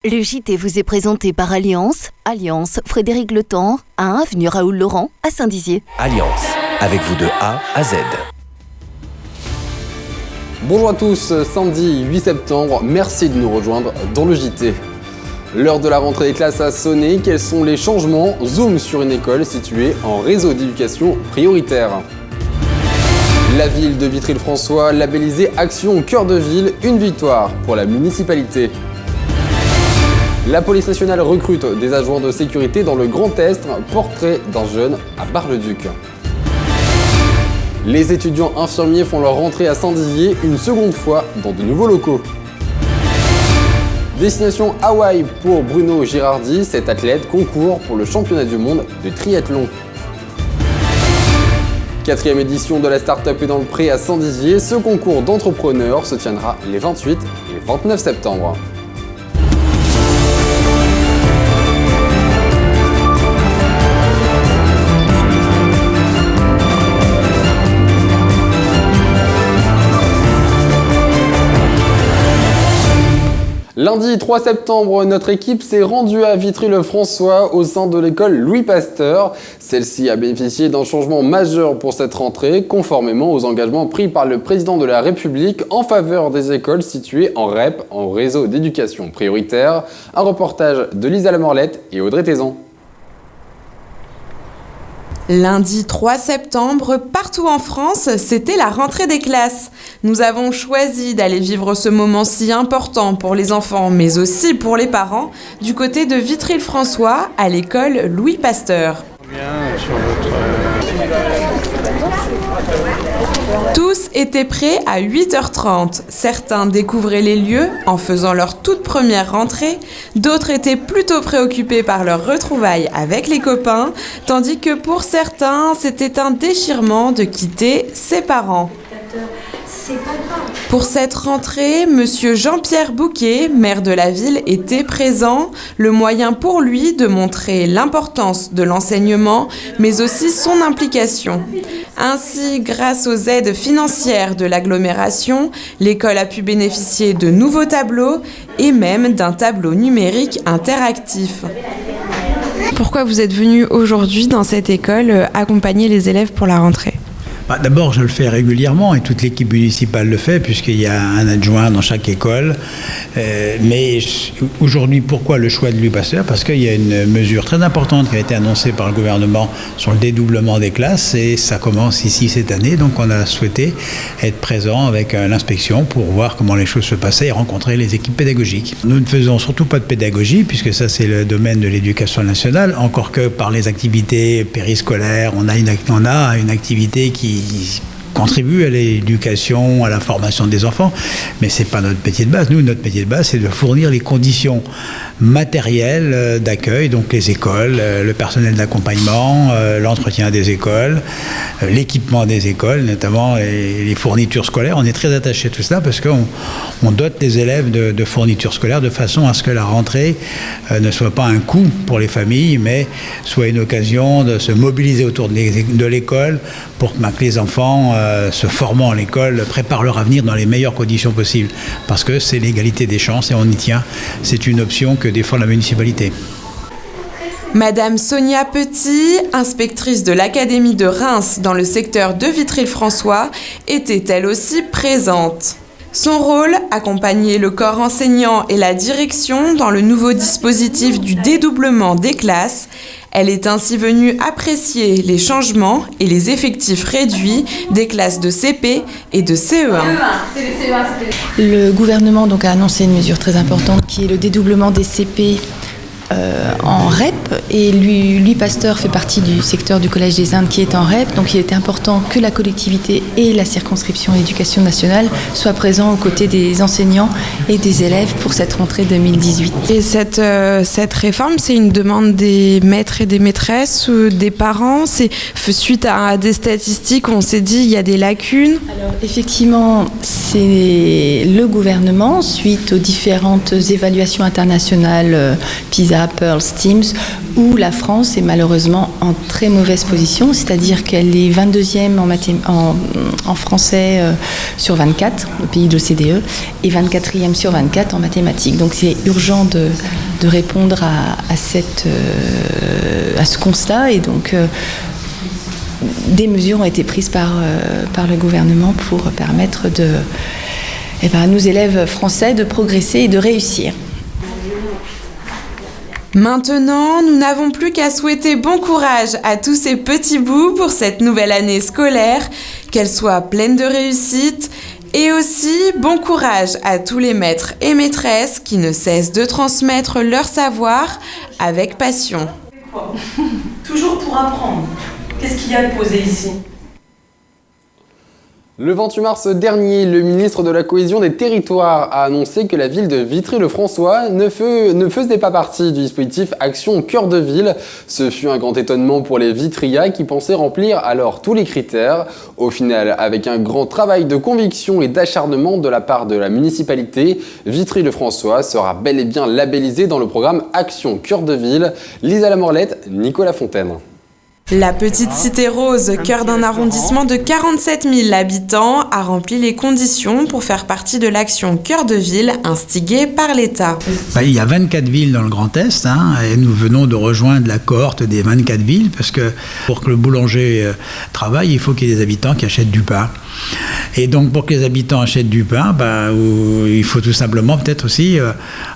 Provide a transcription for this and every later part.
Le JT vous est présenté par Alliance. Alliance, Frédéric Le Temps, à 1 avenue Raoul Laurent, à Saint-Dizier. Alliance, avec vous de A à Z. Bonjour à tous, samedi 8 septembre, merci de nous rejoindre dans le JT. L'heure de la rentrée des classes a sonné, quels sont les changements? Zoom sur une école située en réseau d'éducation prioritaire. La ville de Vitry-le-François, labellisée Action au cœur de ville, une victoire pour la municipalité. La police nationale recrute des agents de sécurité dans le Grand Est, portrait d'un jeune à Bar-le-Duc. Les étudiants infirmiers font leur rentrée à Saint-Dizier une seconde fois dans de nouveaux locaux. Destination Hawaï pour Bruno Girardi, cet athlète concourt pour le championnat du monde de triathlon. 4e édition de la Start-up est dans le Pré à Saint-Dizier, ce concours d'entrepreneurs se tiendra les 28 et 29 septembre. Lundi 3 septembre, notre équipe s'est rendue à Vitry-le-François au sein de l'école Louis Pasteur. Celle-ci a bénéficié d'un changement majeur pour cette rentrée, conformément aux engagements pris par le président de la République en faveur des écoles situées en REP, en réseau d'éducation prioritaire. Un reportage de Lisa Lamorlette et Audrey Thézan. Lundi 3 septembre, partout en France, c'était la rentrée des classes. Nous avons choisi d'aller vivre ce moment si important pour les enfants, mais aussi pour les parents, du côté de Vitry-le-François, à l'école Louis Pasteur. Tous étaient prêts à 8h30. Certains découvraient les lieux en faisant leur toute première rentrée. D'autres étaient plutôt préoccupés par leur retrouvaille avec les copains, tandis que pour certains, c'était un déchirement de quitter ses parents. Pour cette rentrée, monsieur Jean-Pierre Bouquet, maire de la ville, était présent, le moyen pour lui de montrer l'importance de l'enseignement, mais aussi son implication. Ainsi, grâce aux aides financières de l'agglomération, l'école a pu bénéficier de nouveaux tableaux et même d'un tableau numérique interactif. Pourquoi vous êtes venu aujourd'hui dans cette école accompagner les élèves pour la rentrée ? D'abord, je le fais régulièrement et toute l'équipe municipale le fait puisqu'il y a un adjoint dans chaque école. Mais aujourd'hui, pourquoi le choix de Louis Pasteur ? Parce qu'il y a une mesure très importante qui a été annoncée par le gouvernement sur le dédoublement des classes et ça commence ici cette année. Donc on a souhaité être présent avec l'inspection pour voir comment les choses se passaient et rencontrer les équipes pédagogiques. Nous ne faisons surtout pas de pédagogie puisque ça c'est le domaine de l'éducation nationale, encore que par les activités périscolaires, on a une activité qui contribue à l'éducation, à la formation des enfants, mais c'est pas notre métier de base. Nous, notre métier de base, c'est de fournir les conditions matérielles d'accueil, donc les écoles, le personnel d'accompagnement, l'entretien des écoles, l'équipement des écoles, notamment les fournitures scolaires. On est très attaché à tout cela parce qu'on dote les élèves de fournitures scolaires de façon à ce que la rentrée ne soit pas un coût pour les familles, mais soit une occasion de se mobiliser autour de l'école pour que les enfants se formant à l'école préparent leur avenir dans les meilleures conditions possibles. Parce que c'est l'égalité des chances et on y tient. C'est une option que défend la municipalité. Madame Sonia Petit, inspectrice de l'Académie de Reims dans le secteur de Vitry-le-François, était elle aussi présente. Son rôle, accompagner le corps enseignant et la direction dans le nouveau dispositif du dédoublement des classes. Elle est ainsi venue apprécier les changements et les effectifs réduits des classes de CP et de CE1. Le gouvernement donc, a annoncé une mesure très importante qui est le dédoublement des CP en REP et Louis Pasteur fait partie du secteur du Collège des Indes qui est en REP, donc il était important que la collectivité et la circonscription éducation nationale soient présents aux côtés des enseignants et des élèves pour cette rentrée 2018. Et cette réforme, c'est une demande des maîtres et des maîtresses ou des parents? C'est suite à des statistiques, on s'est dit il y a des lacunes. Alors effectivement, c'est le gouvernement, suite aux différentes évaluations internationales PISA, Lisa, Pearl, Teams, où la France est malheureusement en très mauvaise position, c'est-à-dire qu'elle est 22e en français sur 24, le pays de l'OCDE, et 24e sur 24 en mathématiques. Donc c'est urgent de répondre à ce constat, et donc des mesures ont été prises par le gouvernement pour permettre à nos élèves français de progresser et de réussir. Maintenant, nous n'avons plus qu'à souhaiter bon courage à tous ces petits bouts pour cette nouvelle année scolaire, qu'elle soit pleine de réussite, et aussi bon courage à tous les maîtres et maîtresses qui ne cessent de transmettre leur savoir avec passion. Toujours pour apprendre. Qu'est-ce qu'il y a de posé ici ? Le 28 mars dernier, le ministre de la Cohésion des Territoires a annoncé que la ville de Vitry-le-François ne faisait pas partie du dispositif Action Cœur de Ville. Ce fut un grand étonnement pour les Vitriats qui pensaient remplir alors tous les critères. Au final, avec un grand travail de conviction et d'acharnement de la part de la municipalité, Vitry-le-François sera bel et bien labellisé dans le programme Action Cœur de Ville. Lisa Lamorlette, Nicolas Fontaine. La petite cité rose, cœur d'un arrondissement de 47 000 habitants, a rempli les conditions pour faire partie de l'action Cœur de Ville instiguée par l'État. Il y a 24 villes dans le Grand Est, et nous venons de rejoindre la cohorte des 24 villes, parce que pour que le boulanger travaille, il faut qu'il y ait des habitants qui achètent du pain. Et donc pour que les habitants achètent du pain, il faut tout simplement peut-être aussi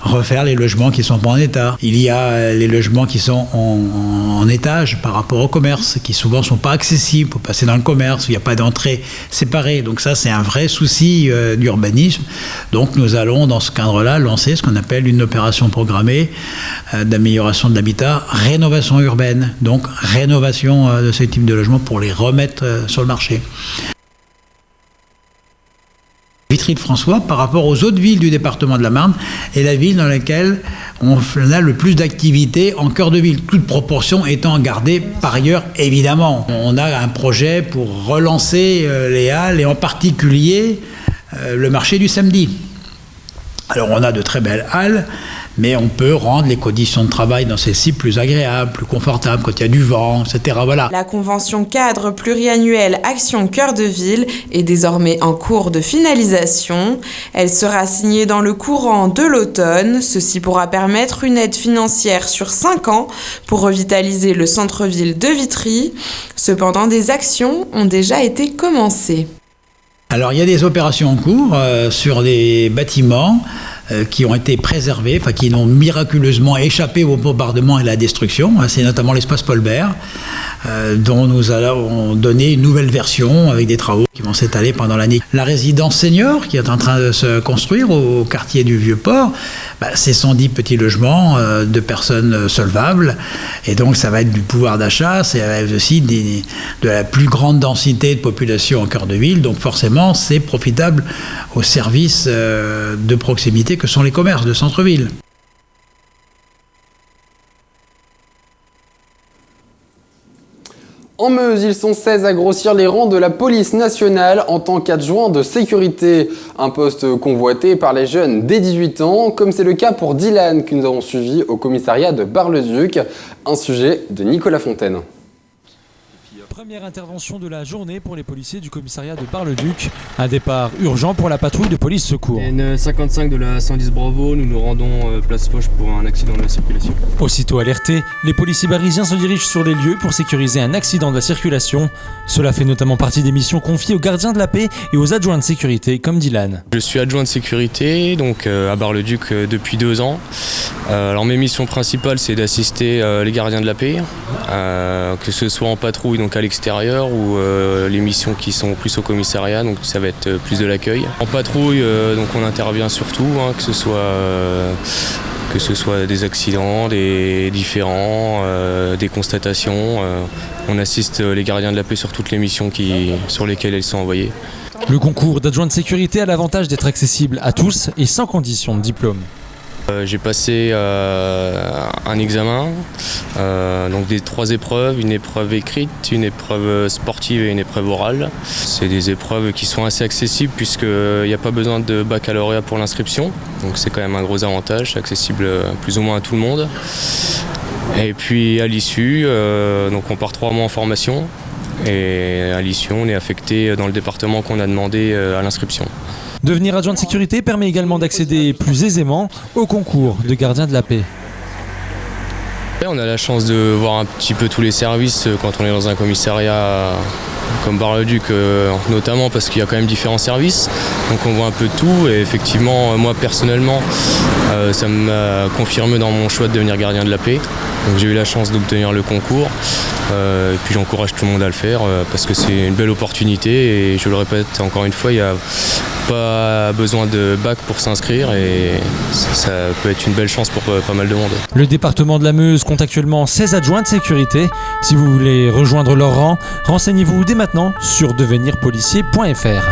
refaire les logements qui ne sont pas en état. Il y a les logements qui sont en étage par rapport au commerce, qui souvent ne sont pas accessibles pour passer dans le commerce, où il n'y a pas d'entrée séparée. Donc ça, c'est un vrai souci d'urbanisme. Donc nous allons, dans ce cadre-là, lancer ce qu'on appelle une opération programmée d'amélioration de l'habitat, rénovation urbaine. Donc rénovation de ce type de logements pour les remettre sur le marché. Vitry-le-François, par rapport aux autres villes du département de la Marne, est la ville dans laquelle on a le plus d'activités en cœur de ville, toute proportion étant gardée par ailleurs, évidemment. On a un projet pour relancer les halles et en particulier le marché du samedi. Alors on a de très belles halles, mais on peut rendre les conditions de travail dans ces sites plus agréables, plus confortables, quand il y a du vent, etc. Voilà. La convention cadre pluriannuelle Action Cœur de Ville est désormais en cours de finalisation. Elle sera signée dans le courant de l'automne. Ceci pourra permettre une aide financière sur 5 ans pour revitaliser le centre-ville de Vitry. Cependant, des actions ont déjà été commencées. Alors il y a des opérations en cours sur des bâtiments qui ont été préservés, qui n'ont miraculeusement échappé au bombardement et à la destruction. C'est notamment l'espace Paul Bert, dont nous allons donner une nouvelle version avec des travaux qui vont s'étaler pendant l'année. La résidence senior qui est en train de se construire au quartier du Vieux-Port, c'est 110 petits logements de personnes solvables, et donc ça va être du pouvoir d'achat, ça va être aussi de la plus grande densité de population en cœur de ville, donc forcément c'est profitable aux services de proximité que sont les commerces de centre-ville. En Meuse, ils sont 16 à grossir les rangs de la police nationale en tant qu'adjoint de sécurité. Un poste convoité par les jeunes dès 18 ans, comme c'est le cas pour Dylan que nous avons suivi au commissariat de Bar-le-Duc. Un sujet de Nicolas Fontaine. Première intervention de la journée pour les policiers du commissariat de Bar-le-Duc. Un départ urgent pour la patrouille de police secours. N55 de la 110 Bravo, nous nous rendons place Foch pour un accident de la circulation. Aussitôt alertés, les policiers barisiens se dirigent sur les lieux pour sécuriser un accident de la circulation. Cela fait notamment partie des missions confiées aux gardiens de la paix et aux adjoints de sécurité comme Dylan. Je suis adjoint de sécurité donc à Bar-le-Duc depuis 2 ans. Alors mes missions principales, c'est d'assister les gardiens de la paix, que ce soit en patrouille donc à l'extérieur ou les missions qui sont plus au commissariat, donc ça va être plus de l'accueil. En patrouille, donc on intervient surtout, que ce soit des accidents, des différends, des constatations. On assiste les gardiens de la paix sur toutes les missions sur lesquelles elles sont envoyées. Le concours d'adjoint de sécurité a l'avantage d'être accessible à tous et sans condition de diplôme. J'ai passé un examen, donc des 3 épreuves, une épreuve écrite, une épreuve sportive et une épreuve orale. C'est des épreuves qui sont assez accessibles puisqu'il n'y a pas besoin de baccalauréat pour l'inscription, donc c'est quand même un gros avantage, c'est accessible plus ou moins à tout le monde. Et puis à l'issue, donc on part 3 mois en formation et à l'issue on est affecté dans le département qu'on a demandé à l'inscription. Devenir adjoint de sécurité permet également d'accéder plus aisément au concours de gardien de la paix. On a la chance de voir un petit peu tous les services quand on est dans un commissariat comme Bar-le-Duc, notamment parce qu'il y a quand même différents services. Donc on voit un peu de tout et effectivement, moi personnellement, ça m'a confirmé dans mon choix de devenir gardien de la paix. Donc j'ai eu la chance d'obtenir le concours et puis j'encourage tout le monde à le faire parce que c'est une belle opportunité et je le répète encore une fois, il n'y a pas besoin de bac pour s'inscrire et ça peut être une belle chance pour pas mal de monde. Le département de la Meuse compte actuellement 16 adjoints de sécurité. Si vous voulez rejoindre leur rang, renseignez-vous dès maintenant sur devenirpolicier.fr.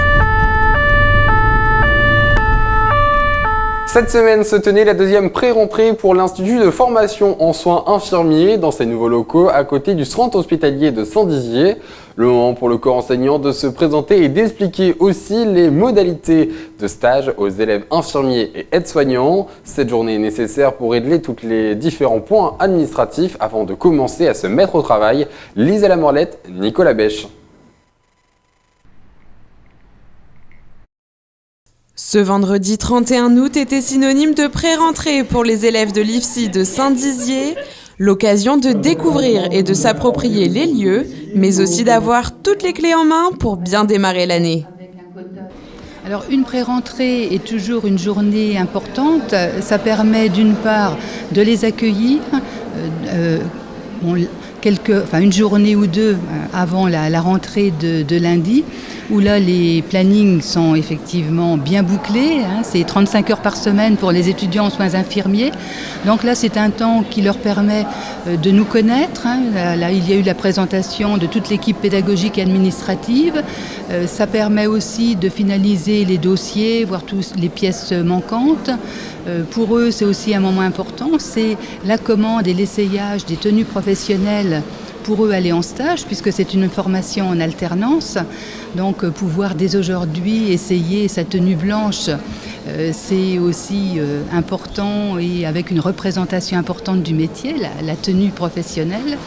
Cette semaine se tenait la 2e pré-rentrée pour l'Institut de formation en soins infirmiers dans ses nouveaux locaux à côté du centre hospitalier de Saint-Dizier. Le moment pour le corps enseignant de se présenter et d'expliquer aussi les modalités de stage aux élèves infirmiers et aides-soignants. Cette journée est nécessaire pour régler tous les différents points administratifs avant de commencer à se mettre au travail. Lisa Lamorlette, Nicolas Bêche. Ce vendredi 31 août était synonyme de pré-rentrée pour les élèves de l'IFSI de Saint-Dizier, l'occasion de découvrir et de s'approprier les lieux, mais aussi d'avoir toutes les clés en main pour bien démarrer l'année. Alors une pré-rentrée est toujours une journée importante, ça permet d'une part de les accueillir, une journée ou deux avant la rentrée de lundi, où là les plannings sont effectivement bien bouclés, c'est 35 heures par semaine pour les étudiants en soins infirmiers. Donc là c'est un temps qui leur permet de nous connaître. Là il y a eu la présentation de toute l'équipe pédagogique et administrative. Ça permet aussi de finaliser les dossiers, voir toutes les pièces manquantes. Pour eux c'est aussi un moment important, c'est la commande et l'essayage des tenues professionnelles pour eux aller en stage, puisque c'est une formation en alternance. Donc pouvoir dès aujourd'hui essayer sa tenue blanche, c'est aussi important et avec une représentation importante du métier, la tenue professionnelle.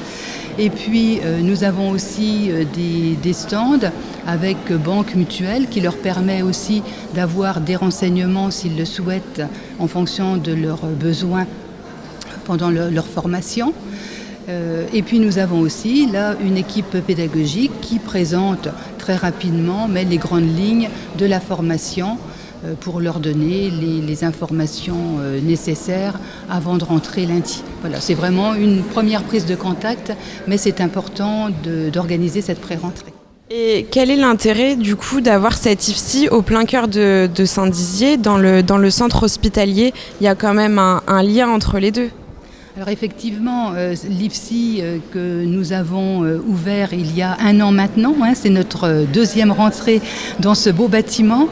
Et puis nous avons aussi des stands avec Banque Mutuelle qui leur permet aussi d'avoir des renseignements s'ils le souhaitent en fonction de leurs besoins pendant leur formation. Et puis nous avons aussi là une équipe pédagogique qui présente très rapidement les grandes lignes de la formation pour leur donner les informations nécessaires avant de rentrer lundi. Voilà, c'est vraiment une première prise de contact, mais c'est important d'organiser cette pré-rentrée. Et quel est l'intérêt du coup d'avoir cette IFSI au plein cœur de Saint-Dizier, dans le centre hospitalier? Il y a quand même un lien entre les deux. Alors effectivement, l'IFSI que nous avons ouvert il y a 1 an maintenant, c'est notre 2e rentrée dans ce beau bâtiment.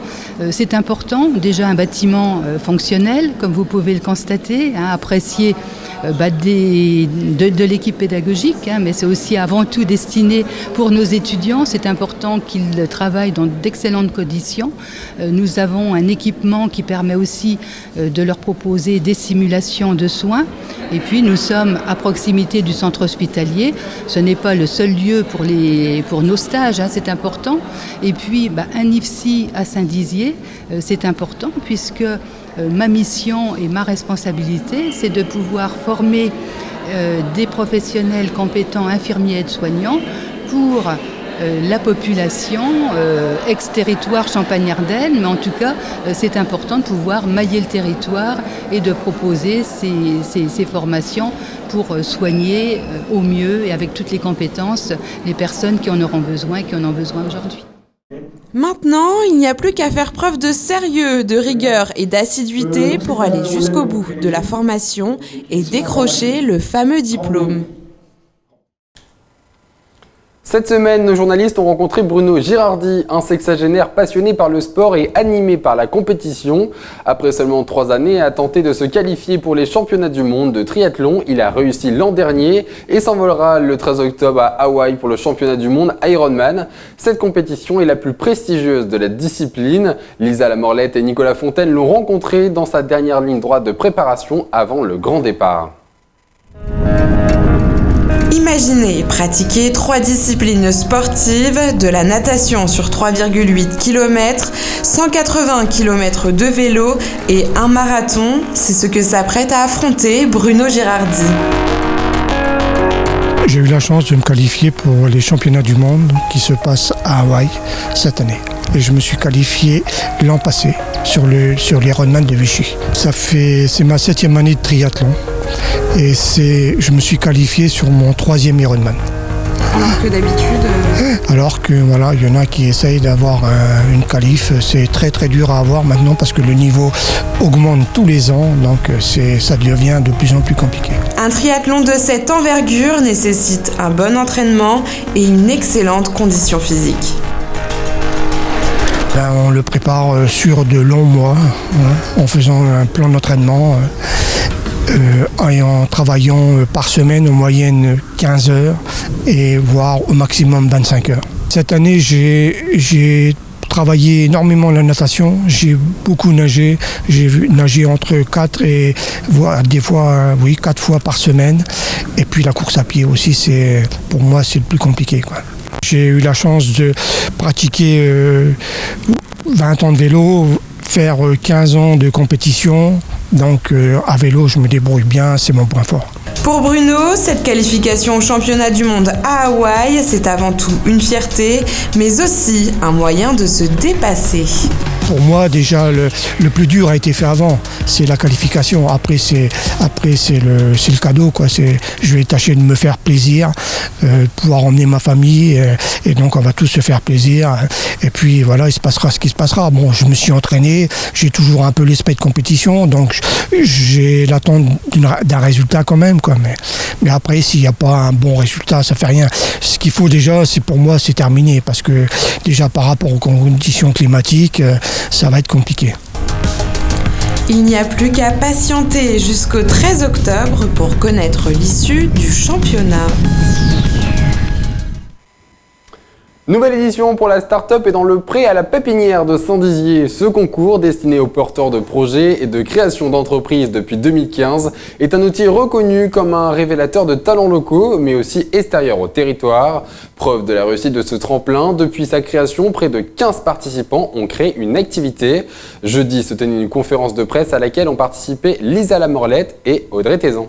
C'est important, déjà un bâtiment fonctionnel, comme vous pouvez le constater, apprécié de l'équipe pédagogique, mais c'est aussi avant tout destiné pour nos étudiants. C'est important qu'ils travaillent dans d'excellentes conditions. Nous avons un équipement qui permet aussi de leur proposer des simulations de soins. Et puis nous sommes à proximité du centre hospitalier. Ce n'est pas le seul lieu pour nos stages, c'est important. Et puis un IFSI à Saint-Dizier, c'est important puisque ma mission et ma responsabilité, c'est de pouvoir former des professionnels compétents, infirmiers et aides-soignants pour la population ex-territoire Champagne-Ardenne, mais en tout cas c'est important de pouvoir mailler le territoire et de proposer ces formations pour soigner au mieux et avec toutes les compétences les personnes qui en auront besoin et qui en ont besoin aujourd'hui. Maintenant, il n'y a plus qu'à faire preuve de sérieux, de rigueur et d'assiduité pour aller jusqu'au bout de la formation et décrocher le fameux diplôme. Cette semaine, nos journalistes ont rencontré Bruno Girardi, un sexagénaire passionné par le sport et animé par la compétition. Après seulement 3 années à tenter de se qualifier pour les championnats du monde de triathlon, il a réussi l'an dernier et s'envolera le 13 octobre à Hawaï pour le championnat du monde Ironman. Cette compétition est la plus prestigieuse de la discipline. Lisa Lamorlette et Nicolas Fontaine l'ont rencontré dans sa dernière ligne droite de préparation avant le grand départ. Imaginez pratiquer 3 disciplines sportives, de la natation sur 3,8 km, 180 km de vélo et un marathon. C'est ce que s'apprête à affronter Bruno Girardi. J'ai eu la chance de me qualifier pour les championnats du monde qui se passent à Hawaï cette année. Et je me suis qualifié l'an passé sur l'Ironman de Vichy. C'est ma 7e année de triathlon. Et je me suis qualifié sur mon 3e Ironman. Alors que d'habitude... Alors que voilà, il y en a qui essayent d'avoir une qualif, c'est très très dur à avoir maintenant parce que le niveau augmente tous les ans, donc ça devient de plus en plus compliqué. Un triathlon de cette envergure nécessite un bon entraînement et une excellente condition physique. On le prépare sur de longs mois, en faisant un plan d'entraînement. Et en travaillant par semaine en moyenne 15 heures et voire au maximum 25 heures. Cette année, j'ai travaillé énormément la natation, j'ai beaucoup nagé, j'ai nagé entre 4 et voire des fois 4 fois par semaine. Et puis la course à pied aussi, pour moi, c'est le plus compliqué, quoi. J'ai eu la chance de pratiquer 20 ans de vélo, faire 15 ans de compétition. Donc à vélo, je me débrouille bien, c'est mon point fort. Pour Bruno, cette qualification au championnat du monde à Hawaï, c'est avant tout une fierté, mais aussi un moyen de se dépasser. Pour moi, déjà, le plus dur a été fait avant, c'est la qualification. Après, c'est le cadeau, quoi. Je vais tâcher de me faire plaisir, pouvoir emmener ma famille, et donc on va tous se faire plaisir. Et puis voilà, il se passera ce qui se passera. Bon, je me suis entraîné, j'ai toujours un peu l'esprit de compétition, donc j'ai l'attente d'un résultat quand même, quoi. Mais après, s'il n'y a pas un bon résultat, ça fait rien. Ce qu'il faut déjà, pour moi, c'est terminé, parce que déjà par rapport aux conditions climatiques, ça va être compliqué. Il n'y a plus qu'à patienter jusqu'au 13 octobre pour connaître l'issue du championnat. Nouvelle édition pour la start-up et dans le pré à la pépinière de Saint-Dizier. Ce concours, destiné aux porteurs de projets et de création d'entreprises depuis 2015, est un outil reconnu comme un révélateur de talents locaux, mais aussi extérieurs au territoire. Preuve de la réussite de ce tremplin, depuis sa création, près de 15 participants ont créé une activité. Jeudi se tenait une conférence de presse à laquelle ont participé Lisa Lamorlette et Audrey Thézan.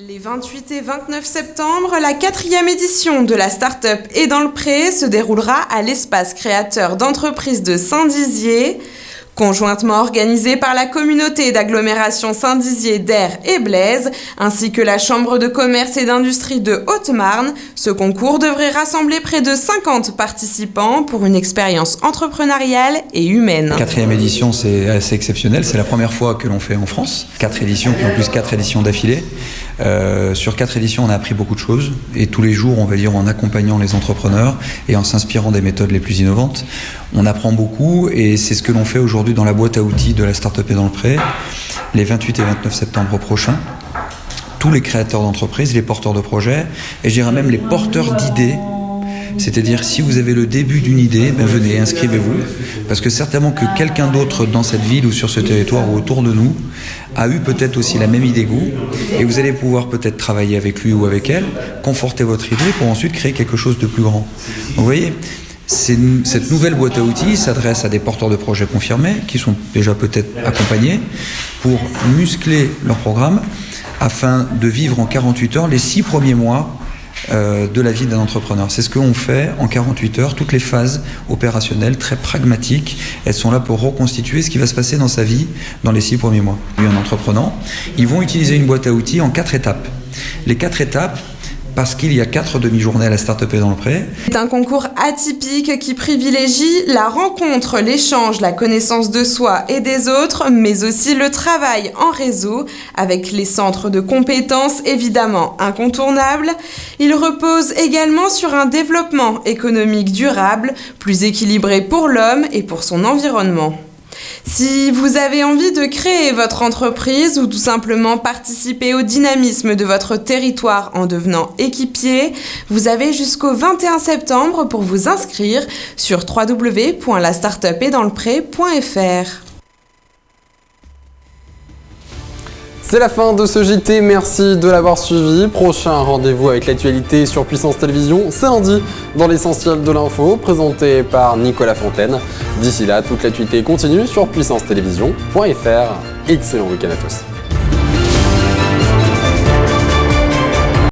Les 28 et 29 septembre, la 4e édition de la start-up et dans le pré se déroulera à l'espace créateur d'entreprises de Saint-Dizier. Conjointement organisé par la communauté d'agglomération Saint-Dizier d'Aire et Blaise, ainsi que la Chambre de commerce et d'industrie de Haute-Marne, ce concours devrait rassembler près de 50 participants pour une expérience entrepreneuriale et humaine. 4e édition, c'est assez exceptionnel, c'est la première fois que l'on fait en France. 4 éditions, puis en plus 4 éditions d'affilée. Sur 4 éditions, on a appris beaucoup de choses et tous les jours, on va dire, en accompagnant les entrepreneurs et en s'inspirant des méthodes les plus innovantes, on apprend beaucoup et c'est ce que l'on fait aujourd'hui dans la boîte à outils de la Start-up et dans le pré, les 28 et 29 septembre prochains. Tous les créateurs d'entreprises, les porteurs de projets et je dirais même les porteurs d'idées. C'est-à-dire, si vous avez le début d'une idée, venez, inscrivez-vous. Parce que certainement que quelqu'un d'autre dans cette ville ou sur ce territoire ou autour de nous a eu peut-être aussi la même idée que vous. Et vous allez pouvoir peut-être travailler avec lui ou avec elle, conforter votre idée pour ensuite créer quelque chose de plus grand. Donc, vous voyez, cette nouvelle boîte à outils s'adresse à des porteurs de projets confirmés qui sont déjà peut-être accompagnés pour muscler leur programme afin de vivre en 48 heures les 6 premiers mois de la vie d'un entrepreneur. C'est ce qu'on fait en 48 heures, toutes les phases opérationnelles très pragmatiques, elles sont là pour reconstituer ce qui va se passer dans sa vie dans les 6 premiers mois. Un entrepreneur, ils vont utiliser une boîte à outils en 4 étapes. Les 4 étapes, parce qu'il y a 4 demi-journées à la Start-up dans le Pré. C'est un concours atypique qui privilégie la rencontre, l'échange, la connaissance de soi et des autres, mais aussi le travail en réseau, avec les centres de compétences évidemment incontournables. Il repose également sur un développement économique durable, plus équilibré pour l'homme et pour son environnement. Si vous avez envie de créer votre entreprise ou tout simplement participer au dynamisme de votre territoire en devenant équipier, vous avez jusqu'au 21 septembre pour vous inscrire sur www.lastartupeestdanslepré.fr. C'est la fin de ce JT, merci de l'avoir suivi. Prochain rendez-vous avec l'actualité sur Puissance Télévisions, c'est lundi dans l'essentiel de l'info, présenté par Nicolas Fontaine. D'ici là, toute l'actualité continue sur puissancetélévision.fr. Excellent week-end à tous.